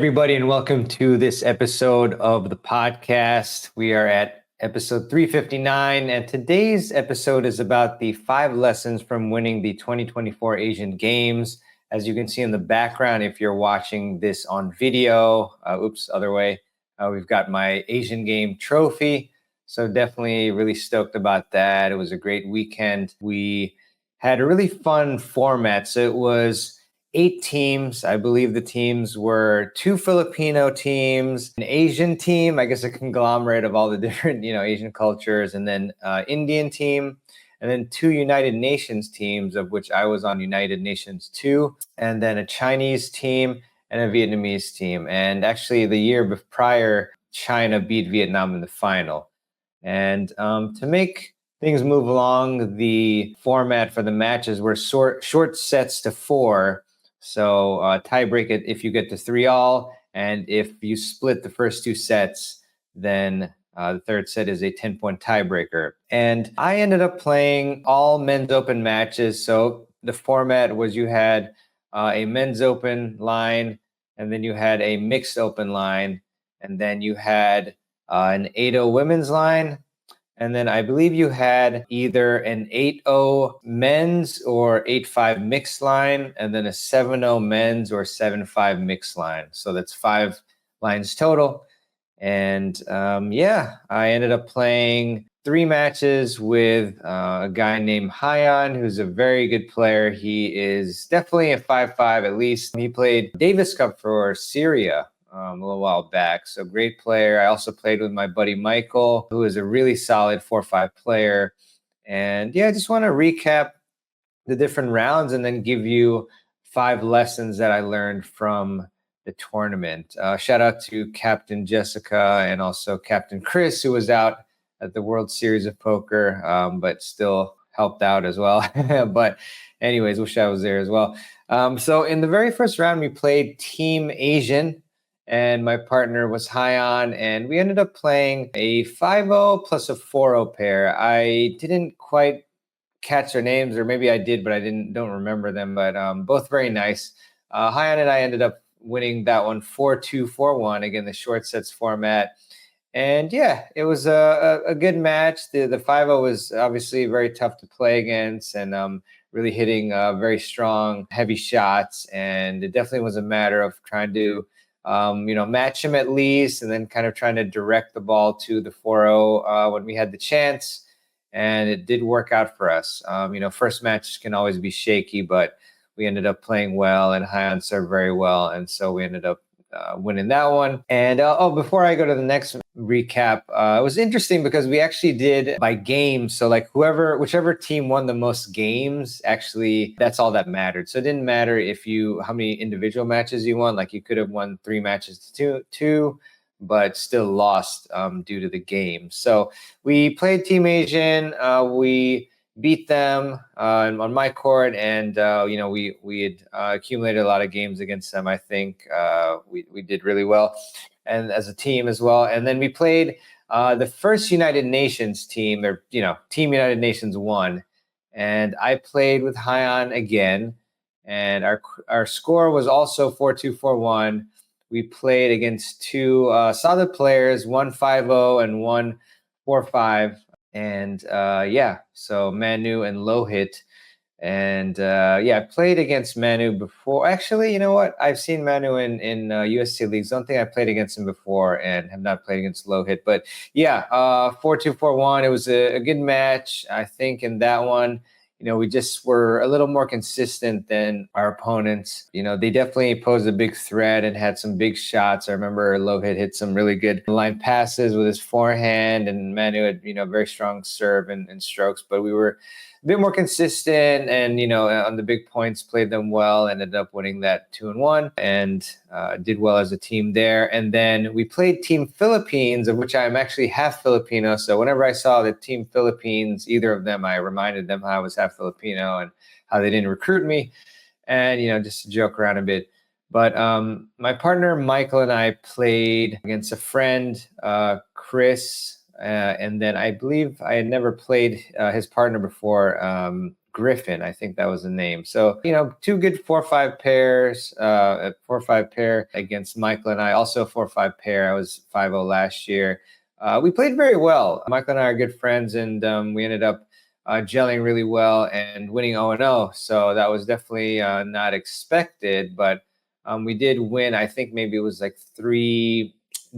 everybody, and welcome to this episode of the podcast. We are at episode 359, and today's episode is about the 5 lessons from winning the 2024 Asian Games. As you can see in the background, if you're watching this on video, other way, we've got my Asian Game trophy. So definitely really stoked about that. It was a great weekend. We had a really fun format. So it was 8 teams. I believe the teams were 2 Filipino teams, an Asian team, I guess a conglomerate of all the different, Asian cultures, and then Indian team, and then 2 United Nations teams, of which I was on United Nations 2, and then a Chinese team and a Vietnamese team. And actually the year prior, China beat Vietnam in the final. And to make things move along, the format for the matches were short sets to 4. So tie break it if you get to 3-all, and if you split the first 2 sets, then the third set is a 10-point tiebreaker. And I ended up playing all men's open matches. So the format was you had a men's open line, and then you had a mixed open line, and then you had an 8-0 women's line. And then I believe you had either an 8-0 men's or 8-5 mixed line, and then a 7-0 men's or 7-5 mixed line. So that's 5 lines total. And I ended up playing 3 matches with a guy named Hyan, who's a very good player. He is definitely a 5-5 at least. He played Davis Cup for Syria a little while back. So great player. I also played with my buddy Michael, who is a really solid 4-5 player. And I just want to recap the different rounds and then give you 5 lessons that I learned from the tournament. Shout out to Captain Jessica and also Captain Chris, who was out at the World Series of Poker, but still helped out as well. But anyways, wish I was there as well. So in the very first round, we played Team Asian, and my partner was Hyan, and we ended up playing a 5-0 plus a 4-0 pair. I didn't quite catch their names, or maybe I did, but I don't remember them. But both very nice. Hyan and I ended up winning that one 4-2, 4-1. Again, the short sets format. And it was a good match. The 5-0 was obviously very tough to play against, and really hitting very strong, heavy shots. And it definitely was a matter of trying to match him at least, and then kind of trying to direct the ball to the 4-0 when we had the chance. And it did work out for us. First match can always be shaky, but we ended up playing well, and Hyan served very well. And so we ended up winning that one. And before I go to the next recap, it was interesting because we actually did by games. So like whichever team won the most games, actually, that's all that mattered. So it didn't matter how many individual matches you won. Like you could have won 3 matches to 2, but still lost due to the game. So we played Team Asian. We beat them on my court, and we had accumulated a lot of games against them. I think we did really well, and as a team as well. And then we played the first United Nations team, or Team United Nations 1, and I played with Hyan again, and our score was also 4-2, 4-1. We played against 2 solid players, one 5-0 and one 4-5. And so Manu and Lohit. And I played against Manu before. Actually, you know what? I've seen Manu in USC leagues. Don't think I played against him before, and have not played against Lohit. But 4-2, 4-1. It was a good match. I think in that one, we just were a little more consistent than our opponents. They definitely posed a big threat and had some big shots. I remember Lohit hit some really good line passes with his forehand, and Manu had, very strong serve and strokes. But we were a bit more consistent, and on the big points played them well. Ended up winning that 2-1, and did well as a team there. And then we played Team Philippines, of which I'm actually half Filipino. So whenever I saw the Team Philippines, either of them, I reminded them how I was half Filipino and how they didn't recruit me, and just to joke around a bit. But my partner Michael and I played against a friend, Chris. And then I believe I had never played his partner before, Griffin. I think that was the name. So, two good 4-5 pairs, 4-5 pair against Michael and I. Also 4-5 pair. I was 5-0 last year. We played very well. Michael and I are good friends, and we ended up gelling really well and winning 0-0. So that was definitely not expected, but we did win. I think maybe it was like 3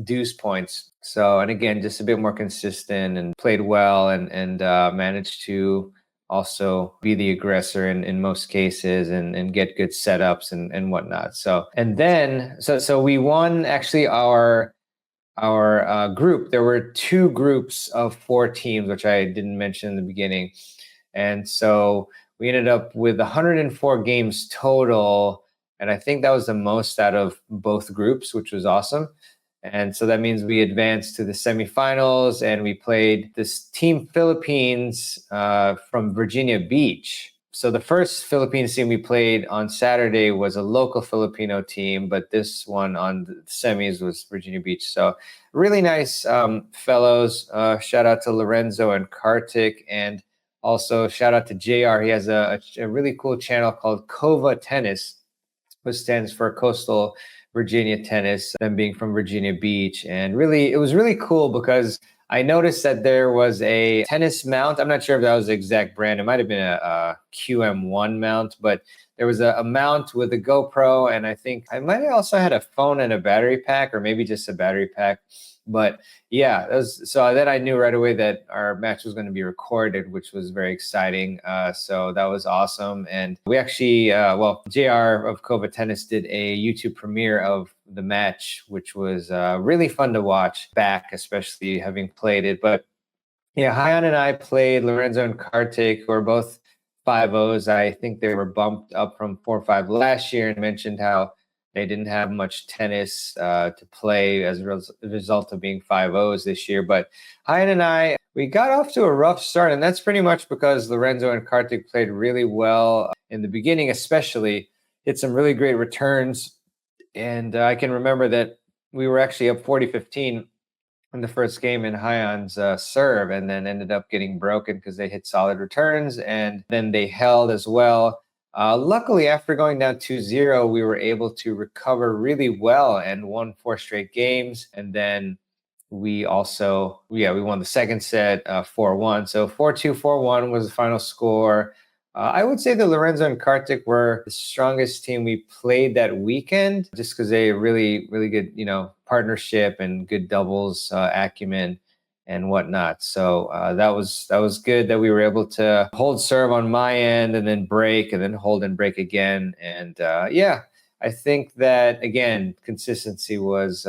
deuce points. So, and again, just a bit more consistent and played well, and managed to also be the aggressor in most cases, and get good setups and whatnot. So, and then, so we won actually our group. There were 2 groups of 4 teams, which I didn't mention in the beginning. And so we ended up with 104 games total. And I think that was the most out of both groups, which was awesome. And so that means we advanced to the semifinals, and we played this team Philippines from Virginia Beach. So the first Philippines team we played on Saturday was a local Filipino team, but this one on the semis was Virginia Beach. So really nice fellows. Shout out to Lorenzo and Kartik, and also shout out to JR. He has a really cool channel called Kova Tennis, which stands for Coastal Virginia Tennis, them being from Virginia Beach. And really, it was really cool because I noticed that there was a tennis mount. I'm not sure if that was the exact brand. It might have been a QM1 mount, but there was a mount with a GoPro, and I think I might have also had a phone and a battery pack, or maybe just a battery pack. But yeah, so then I knew right away that our match was going to be recorded, which was very exciting. So that was awesome. And we actually, JR of Kova Tennis did a YouTube premiere of the match, which was really fun to watch back, especially having played it. But yeah, Hyan and I played Lorenzo and Kartik, who are both 5-0s. I think they were bumped up from 4-5 last year, and mentioned how they didn't have much tennis to play as a result of being 5-0s this year. But Hyan and I, we got off to a rough start, and that's pretty much because Lorenzo and Kartik played really well in the beginning, especially hit some really great returns. And I can remember that we were actually up 40-15 in the first game in Hyan's serve, and then ended up getting broken because they hit solid returns, and then they held as well. Luckily, after going down 2-0, we were able to recover really well and won 4 straight games. And then we also, we won the second set 4-1. So 4-2, 4-1 was the final score. I would say that Lorenzo and Kartik were the strongest team we played that weekend, just because they really, really good, partnership and good doubles acumen and whatnot. So that was good that we were able to hold serve on my end, and then break, and then hold and break again. And I think that again, consistency was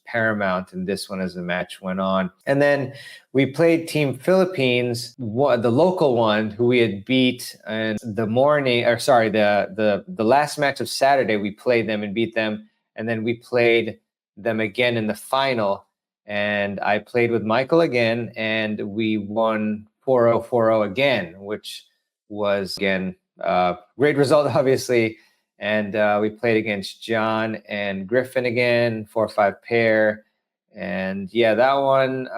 paramount in this one as the match went on. And then we played Team Philippines, the local one, who we had beat in the morning, or sorry, the last match of Saturday. We played them and beat them, and then we played them again in the final. And I played with Michael again, and we won 4-0, 4-0 again, which was again great result, obviously. And we played against John and Griffin again, 4-5 pair. And yeah, that one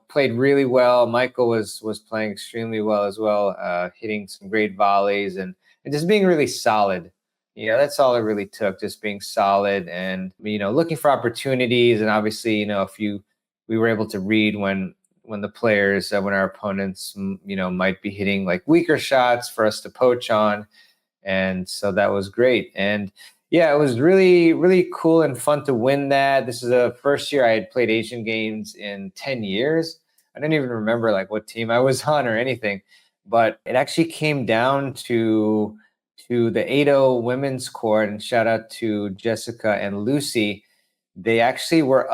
played really well. Michael was playing extremely well as well, hitting some great volleys, and just being really solid. That's all it really took, just being solid and, looking for opportunities. And obviously, we were able to read when the players, when our opponents, might be hitting like weaker shots for us to poach on. And so that was great. And yeah, it was really, really cool and fun to win that. This is the first year I had played Asian Games in 10 years. I didn't even remember like what team I was on or anything, but it actually came down to the 8-0 women's court. And shout out to Jessica and Lucy. They actually were,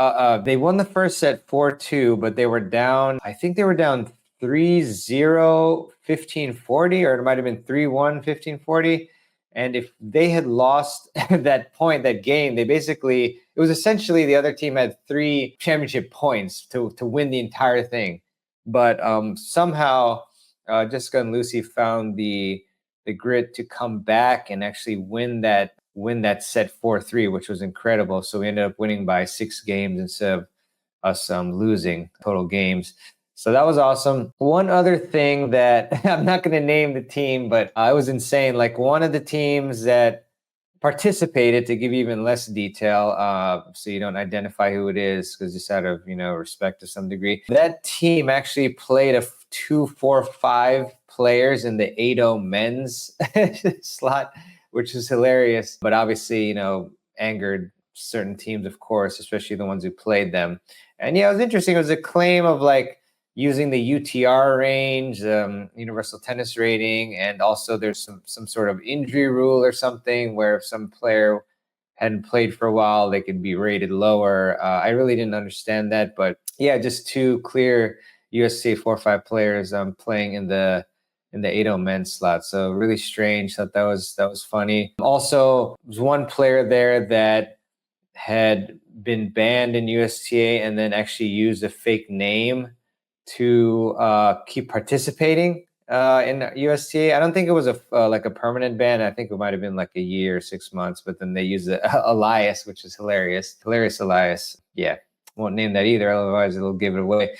they won the first set 4-2, but they were down, I think they were down 3-0, 15-40, or it might have been 3-1, 15-40. And if they had lost that game, it was essentially the other team had 3 championship points to win the entire thing. But somehow Jessica and Lucy found the grit to come back and actually win that set 4-3, which was incredible. So we ended up winning by 6 games instead of us losing total games. So that was awesome. One other thing that I'm not going to name the team, but it was insane. Like one of the teams that participated, to give you even less detail, so you don't identify who it is, because just out of respect to some degree, that team actually played a 2-4-5 players in the 8-0 men's slot, which is hilarious, but obviously angered certain teams, of course, especially the ones who played them. And it was interesting. It was a claim of like using the UTR range, universal tennis rating, and also there's some sort of injury rule or something where if some player hadn't played for a while, they could be rated lower. I really didn't understand that, but yeah, just two clear USTA 4-5 players playing in the 8-0 men's slot. So really strange. Thought that was funny. Also, there was one player there that had been banned in USTA and then actually used a fake name to keep participating in USTA. I don't think it was like a permanent ban. I think it might have been like a year, 6 months, but then they used the Elias, which is hilarious. Hilarious Elias. Yeah, won't name that either, otherwise it'll give it away.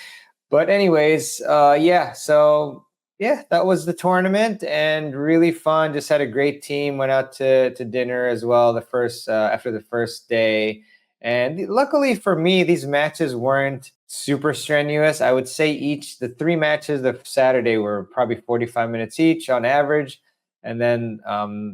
But anyways, so yeah, that was the tournament and really fun. Just had a great team. Went out to dinner as well the first after the first day. And luckily for me, these matches weren't super strenuous. I would say the 3 matches of Saturday were probably 45 minutes each on average. And then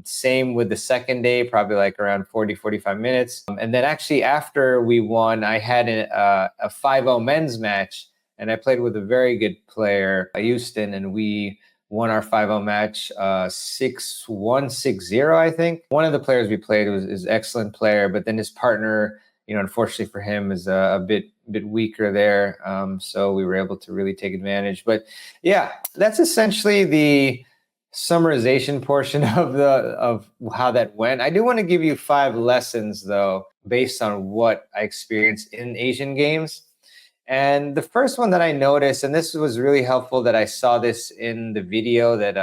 same with the second day, probably like around 45 minutes. And then actually after we won, I had a 5-0 men's match. And I played with a very good player, Houston, and we won our 5-0 match 6-1, 6-0, I think. One of the players we played is an excellent player, but then his partner, unfortunately for him, is a bit weaker there. So we were able to really take advantage. But yeah, that's essentially the summarization portion of how that went. I do want to give you 5 lessons, though, based on what I experienced in Asian Games. And the first one that I noticed, and this was really helpful that I saw this in the video that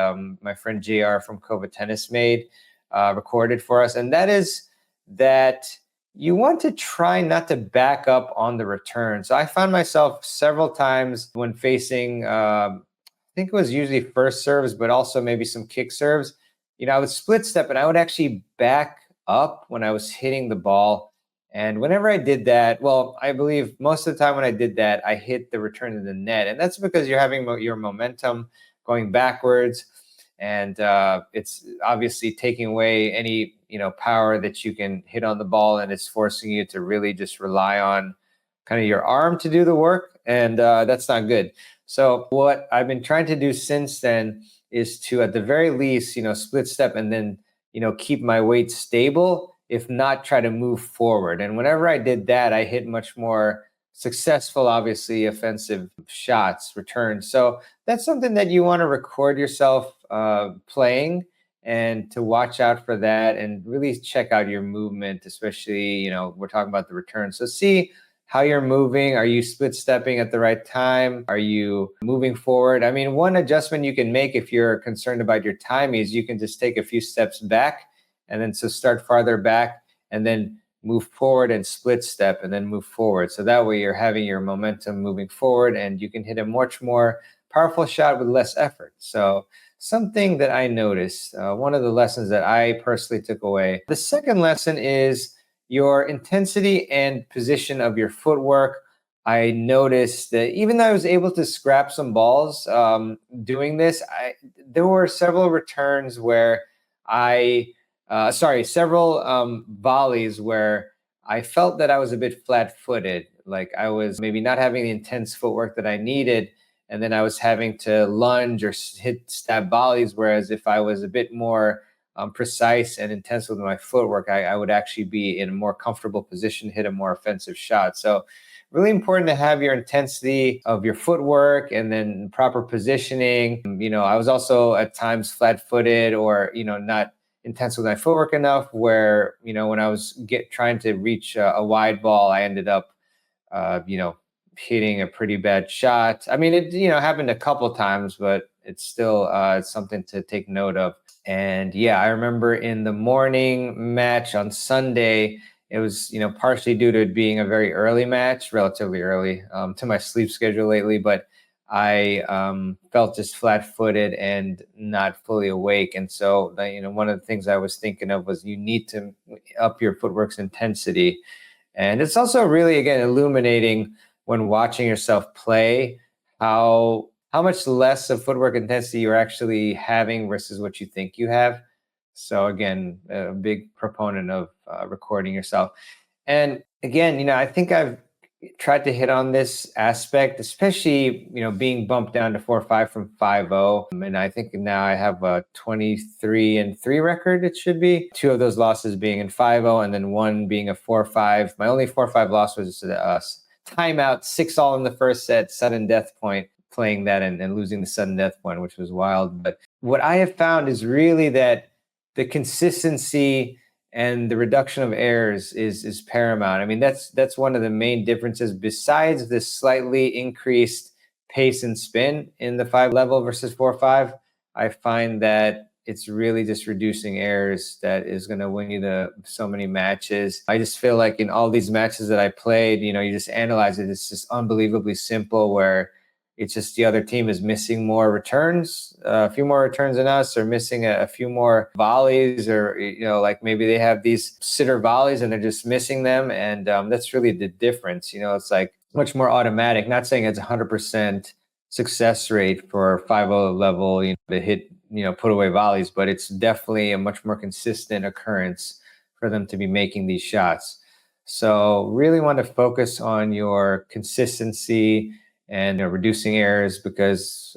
my friend JR from Kova Tennis made, recorded for us, and that is that you want to try not to back up on the return. So I found myself several times when facing, I think it was usually first serves, but also maybe some kick serves. I would split step and I would actually back up when I was hitting the ball. And whenever I did that, well, I believe most of the time when I did that, I hit the return to the net. And that's because you're having your momentum going backwards. And it's obviously taking away any, power that you can hit on the ball. And it's forcing you to really just rely on kind of your arm to do the work. And that's not good. So what I've been trying to do since then is to, at the very least, split step and then, keep my weight stable, if not try to move forward. And whenever I did that, I hit much more successful, obviously, offensive shots, returns. So that's something that you want to record yourself playing and to watch out for that and really check out your movement, especially, we're talking about the return. So see how you're moving. Are you split stepping at the right time? Are you moving forward? I mean, one adjustment you can make if you're concerned about your time is you can just take a few steps back and then so start farther back and then move forward and split step and then move forward. So that way you're having your momentum moving forward and you can hit a much more powerful shot with less effort. So something that I noticed, one of the lessons that I personally took away. The second lesson is your intensity and position of your footwork. I noticed that even though I was able to scrap some balls doing this, there were several returns where several volleys where I felt that I was a bit flat-footed, like I was maybe not having the intense footwork that I needed, and then I was having to lunge or hit stab volleys, whereas if I was a bit more precise and intense with my footwork, I would actually be in a more comfortable position, hit a more offensive shot. So really important to have your intensity of your footwork and then proper positioning. I was also at times flat-footed or, not intense with my footwork enough where, when I was trying to reach a wide ball, I ended up, hitting a pretty bad shot. I mean, it, happened a couple times, but it's still it's something to take note of. And yeah, I remember in the morning match on Sunday, It was, partially due to it being a very early match, relatively early to my sleep schedule lately, but I felt just flat-footed and not fully awake. And so, one of the things I was thinking of was you need to up your footwork's intensity. And it's also really, again, illuminating when watching yourself play how much less of footwork intensity you're actually having versus what you think you have. So again, a big proponent of recording yourself. And again, I think I've tried to hit on this aspect, especially, being bumped down to 4-5 from 5-0. And I think now I have a 23-3 record, it should be. Two of those losses being in 5-0 and then one being a 4-5. My only 4-5 loss was timeout, 6-all in the first set, sudden death point, playing that and losing the sudden death point, which was wild. But what I have found is really that the consistency and the reduction of errors is paramount. I mean, that's one of the main differences besides the slightly increased pace and spin in the 5 level versus 4-5. I find that it's really just reducing errors that is going to win you so many matches. I just feel like in all these matches that I played, you just analyze it. It's just unbelievably simple where it's just the other team is missing more returns, a few more returns than us, or missing a few more volleys, or, like maybe they have these sitter volleys and they're just missing them. And that's really the difference. It's like much more automatic. Not saying it's 100% success rate for 5-0 level, to hit, put away volleys, but it's definitely a much more consistent occurrence for them to be making these shots. So really want to focus on your consistency and reducing errors because,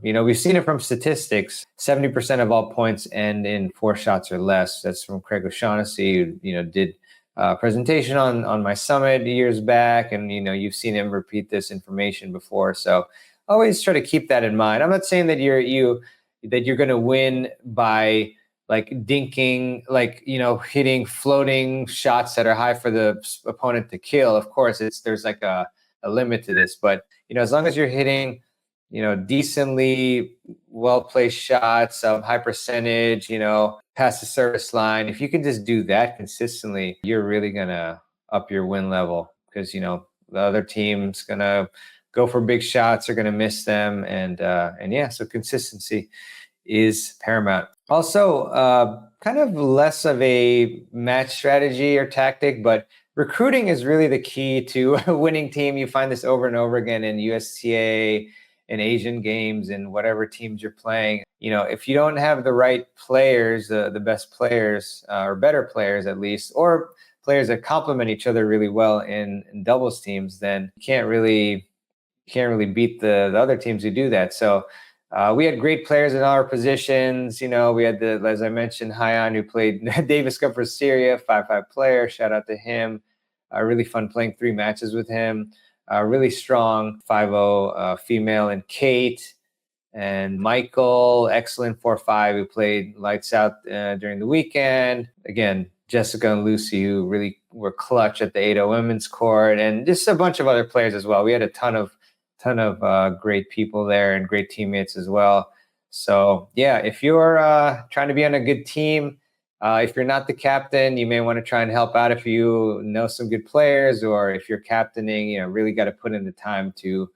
we've seen it from statistics. 70% of all points end in 4 shots or less. That's from Craig O'Shaughnessy, who, did a presentation on my summit years back. And, you've seen him repeat this information before. So always try to keep that in mind. I'm not saying that you're going to win by like dinking, like, hitting floating shots that are high for the opponent to kill. Of course, there's like a limit to this, but as long as you're hitting, decently well-placed shots, high percentage, past the service line, if you can just do that consistently, you're really gonna up your win level because the other team's gonna go for big shots, are gonna miss them, and yeah, so consistency is paramount. Also, kind of less of a match strategy or tactic, but recruiting is really the key to a winning team. You find this over and over again in USTA and Asian games and whatever teams you're playing. If you don't have the right players, the best players, or better players at least, or players that complement each other really well in doubles teams, then you can't really beat the other teams who do that. So we had great players in our positions. We had as I mentioned, Hyan, who played Davis Cup for Syria, 5-5 player. Shout out to him. Really fun playing 3 matches with him. Really strong 5-0 female, and Kate and Michael, excellent 4-5, who played lights out during the weekend. Again, Jessica and Lucy, who really were clutch at the 8-0 women's court, and just a bunch of other players as well. We had a ton of great people there and great teammates as well. So yeah, if you're trying to be on a good team, if you're not the captain, you may want to try and help out if you know some good players, or if you're captaining, really got to put in the time to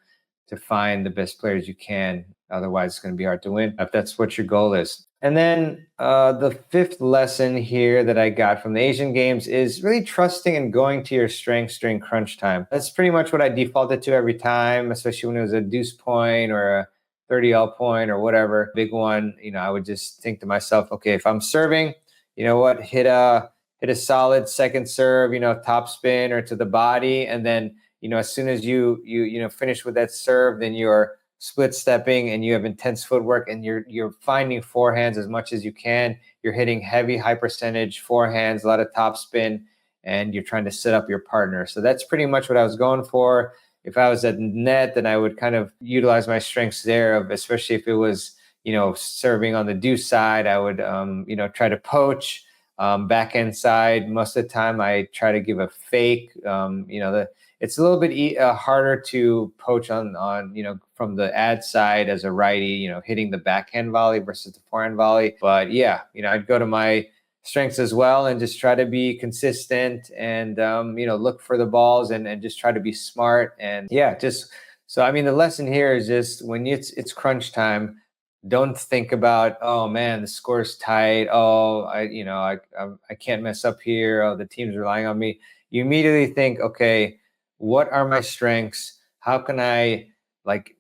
find the best players you can. Otherwise, it's going to be hard to win if that's what your goal is. And then the 5th lesson here that I got from the Asian Games is really trusting and going to your strengths during crunch time. That's pretty much what I defaulted to every time, especially when it was a deuce point or a 30L point or whatever, big one. I would just think to myself, okay, if I'm serving, you know what, hit a solid second serve, top spin or to the body. And then, as soon as you finish with that serve, then you're split stepping and you have intense footwork and you're finding forehands as much as you can. You're hitting heavy, high percentage forehands, a lot of top spin, and you're trying to set up your partner. So that's pretty much what I was going for. If I was at net, then I would kind of utilize my strengths there, especially if it was, serving on the deuce side, I would, try to poach backhand side. Most of the time I try to give a fake, it's a little bit harder to poach on from the ad side as a righty, hitting the backhand volley versus the forehand volley. But yeah, I'd go to my strengths as well, and just try to be consistent and look for the balls and just try to be smart. And yeah, just so I mean the lesson here is just when it's crunch time, don't think about, oh man, the score's tight, oh I can't mess up here, oh the team's relying on me. You immediately think, okay, what are my strengths? How can I like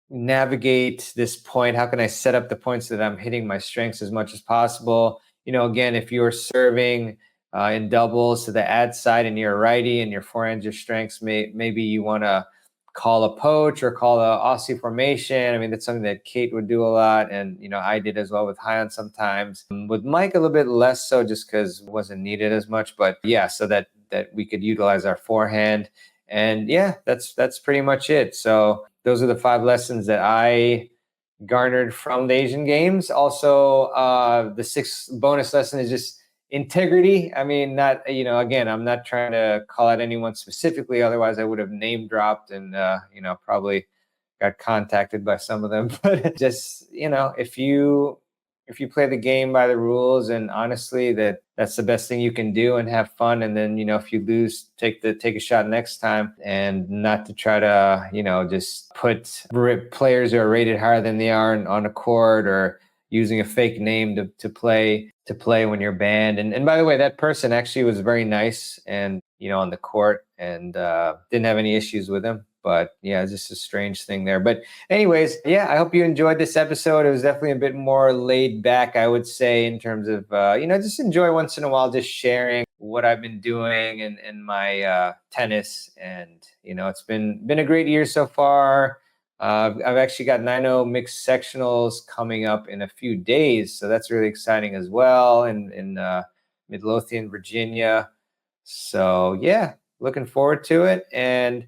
navigate this point? How can I set up the points so that I'm hitting my strengths as much as possible? Again, if you're serving in doubles to the ad side and you're a righty and your forehand's your strengths, maybe you want to call a poach or call a Aussie formation. I mean, that's something that Kate would do a lot, and I did as well with Hyon sometimes. With Mike, a little bit less so, just because it wasn't needed as much. But yeah, so that we could utilize our forehand. And yeah, that's pretty much it. So those are the 5 lessons that I garnered from the Asian Games. Also, the 6th bonus lesson is just integrity. I mean, not, again, I'm not trying to call out anyone specifically. Otherwise, I would have name dropped and, probably got contacted by some of them. But just, if you play the game by the rules, and honestly that's the best thing you can do, and have fun. And then if you lose, take a shot next time, and not to try to just put players who are rated higher than they are on a court, or using a fake name to play when you're banned. And by the way, that person actually was very nice and on the court, and didn't have any issues with him. But yeah, it's just a strange thing there. But anyways, yeah, I hope you enjoyed this episode. It was definitely a bit more laid back, I would say, in terms of, just enjoy once in a while, just sharing what I've been doing in my tennis. And, it's been a great year so far. I've actually got 9-0 mixed sectionals coming up in a few days. So that's really exciting as well in Midlothian, Virginia. So yeah, looking forward to it. And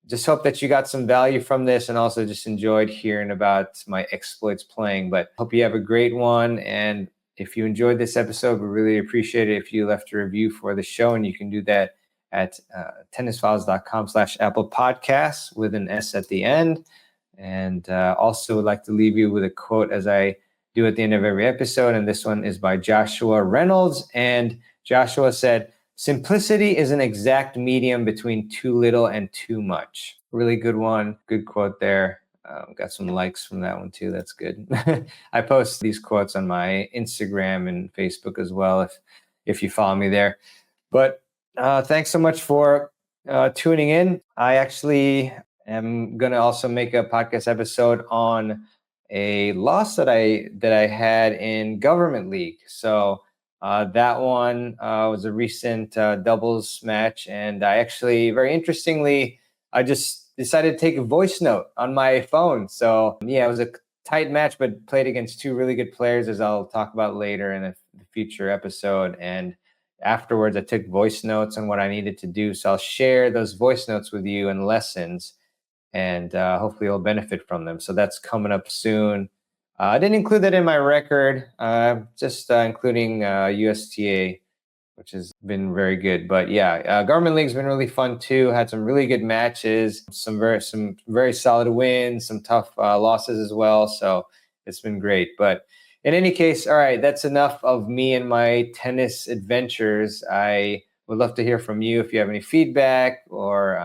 just hope that you got some value from this, and also just enjoyed hearing about my exploits playing. But hope you have a great one. And if you enjoyed this episode, we really appreciate it if you left a review for the show. And you can do that at tennisfiles.com/Apple Podcasts with an S at the end. And also would like to leave you with a quote, as I do at the end of every episode. And this one is by Joshua Reynolds. And Joshua said, "Simplicity is an exact medium between too little and too much." Really good one. Good quote there. Got some likes from that one too. That's good. I post these quotes on my Instagram and Facebook as well, if you follow me there. But thanks so much for tuning in. I actually am going to also make a podcast episode on a loss that I had in Government League. So that one was a recent doubles match. And I actually, very interestingly, I just decided to take a voice note on my phone. So yeah, it was a tight match, but played against 2 really good players, as I'll talk about later in a future episode. And afterwards, I took voice notes on what I needed to do. So I'll share those voice notes with you and lessons, and hopefully you'll benefit from them. So that's coming up soon. I didn't include that in my record, just including USTA, which has been very good. But yeah, Government League's been really fun too. Had some really good matches, some very solid wins, some tough losses as well. So it's been great. But in any case, all right, that's enough of me and my tennis adventures. I would love to hear from you if you have any feedback, or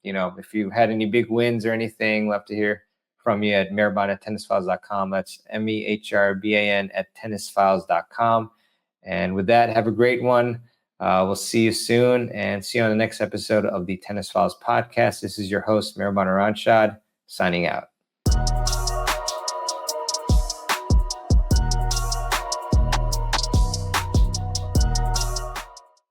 if you had any big wins or anything. Love to hear from you at mehrban at tennisfiles.com. That's MEHRBAN at tennisfiles.com. And with that, have a great one. We'll see you soon, and see you on the next episode of the Tennis Files podcast. This is your host, Mehrban Aranshad, signing out.